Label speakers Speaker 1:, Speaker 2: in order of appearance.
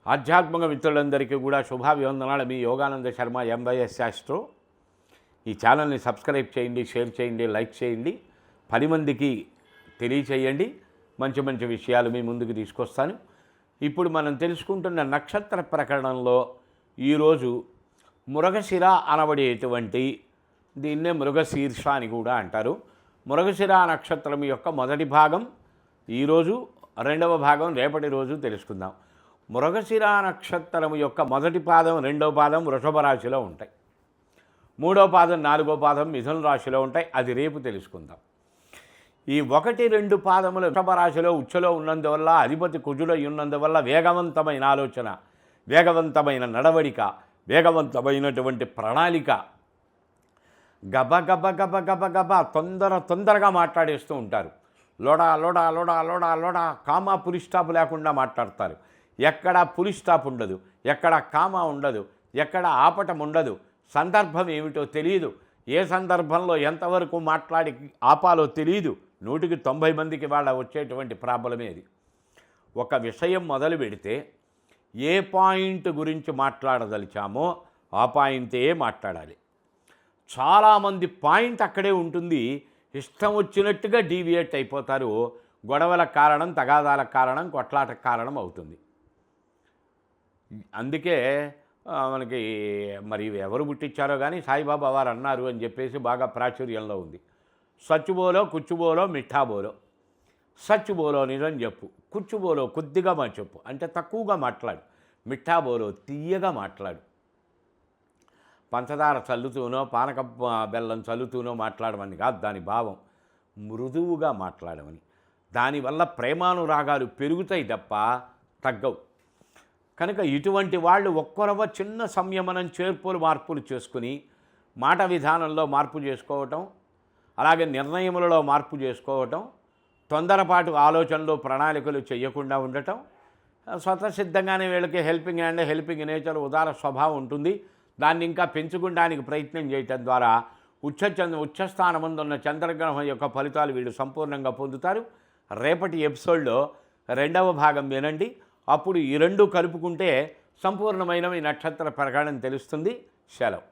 Speaker 1: ఆధ్యాత్మిక మిత్రులందరికీ కూడా శుభాభివందనాలు. మీ యోగానంద శర్మ ఎంవైఎస్ శాస్త్రం. ఈ ఛానల్ని సబ్స్క్రైబ్ చేయండి, షేర్ చేయండి, లైక్ చేయండి, 10 మందికి తెలియచేయండి. మంచి మంచి విషయాలు మీ ముందుకు తీసుకొస్తాను. ఇప్పుడు మనం తెలుసుకుంటున్న నక్షత్ర ప్రకరణంలో ఈరోజు మృగశిర అనబడేటువంటి, దీన్నే మృగశీర్ష అని కూడా అంటారు. మృగశిర నక్షత్రం యొక్క మొదటి భాగం ఈరోజు, రెండవ భాగం రేపటి రోజు తెలుసుకుందాం. మృగశిర నక్షత్రం యొక్క మొదటి పాదం, రెండవ పాదం వృషభ రాశిలో ఉంటాయి. మూడవ పాదం, నాలుగో పాదం మిథున రాశిలో ఉంటాయి. అది రేపు తెలుసుకుందాం. ఈ 1, 2 పాదములు వృషభ రాశిలో ఉచ్చలో ఉన్నందువల్ల, అధిపతి కుజుడై ఉన్నందువల్ల వేగవంతమైన ఆలోచన, వేగవంతమైన నడవడిక, వేగవంతమైనటువంటి ప్రణాళిక, గబగబ గబ గబ గబ తొందరగా మాట్లాడేస్తూ ఉంటారు. లోడా లోడా లోడా లోడా లోడా, కామా పులి స్టాప్ లేకుండా మాట్లాడతారు. ఎక్కడ పులి స్టాప్ ఉండదు, ఎక్కడ కామా ఉండదు, ఎక్కడ ఆపటం ఉండదు. సందర్భం ఏమిటో తెలియదు, ఏ సందర్భంలో ఎంతవరకు మాట్లాడి ఆపాలో తెలియదు. 100కి 90 మందికి వాళ్ళ వచ్చేటువంటి ప్రాబ్లమే ఇది. ఒక విషయం మొదలు పెడితే ఏ పాయింట్ గురించి మాట్లాడదలిచామో ఆ పాయింటే మాట్లాడాలి. చాలామంది పాయింట్ అక్కడే ఉంటుంది, ఇష్టం వచ్చినట్టుగా డీవియేట్ అయిపోతారు. గొడవల కారణం, తగాదాల కారణం, కొట్లాట కారణం అవుతుంది. అందుకే మనకి మరి ఎవరు పుట్టించారో కానీ సాయిబాబా వారు అన్నారు అని చెప్పేసి బాగా ప్రాచుర్యంలో ఉంది. సచ్చుబోలో కుచ్చుబోలో మిఠాబోలో. సచ్చుబోలో నిజం చెప్పు, కుచ్చుబోలో కొద్దిగా మా చెప్పు, అంటే తక్కువగా మాట్లాడు. మిఠాబోలో తీయగా మాట్లాడు. పంచదార చల్లుతూనో పానక బెల్లం చల్లుతూనో మాట్లాడమని కాదు దాని భావం, మృదువుగా మాట్లాడమని. దానివల్ల ప్రేమానురాగాలు పెరుగుతాయి తప్ప తగ్గవు. కనుక ఇటువంటి వాళ్ళు ఒక్కరవ చిన్న సంయమనం, చేర్పులు, మార్పులు చేసుకుని మాట విధానంలో మార్పు చేసుకోవటం, అలాగే నిర్ణయములలో మార్పు చేసుకోవటం, తొందరపాటు ఆలోచనలు, ప్రణాళికలు చేయకుండా ఉండటం, స్వతసిద్ధంగానే వీళ్ళకి హెల్పింగ్ హ్యాండ్, హెల్పింగ్ నేచర్, ఉదార స్వభావం ఉంటుంది. దాన్ని ఇంకా పెంచుకోవడానికి ప్రయత్నం చేయటం ద్వారా ఉచ్చస్థానముందున్న చంద్రగ్రహం యొక్క ఫలితాలు వీళ్ళు సంపూర్ణంగా పొందుతారు. రేపటి ఎపిసోడ్లో 2వ భాగం వినండి. అప్పుడు ఈ 2 కలుపుకుంటే సంపూర్ణమైన ఈ నక్షత్ర ప్రకటన తెలుస్తుంది. సెలవు.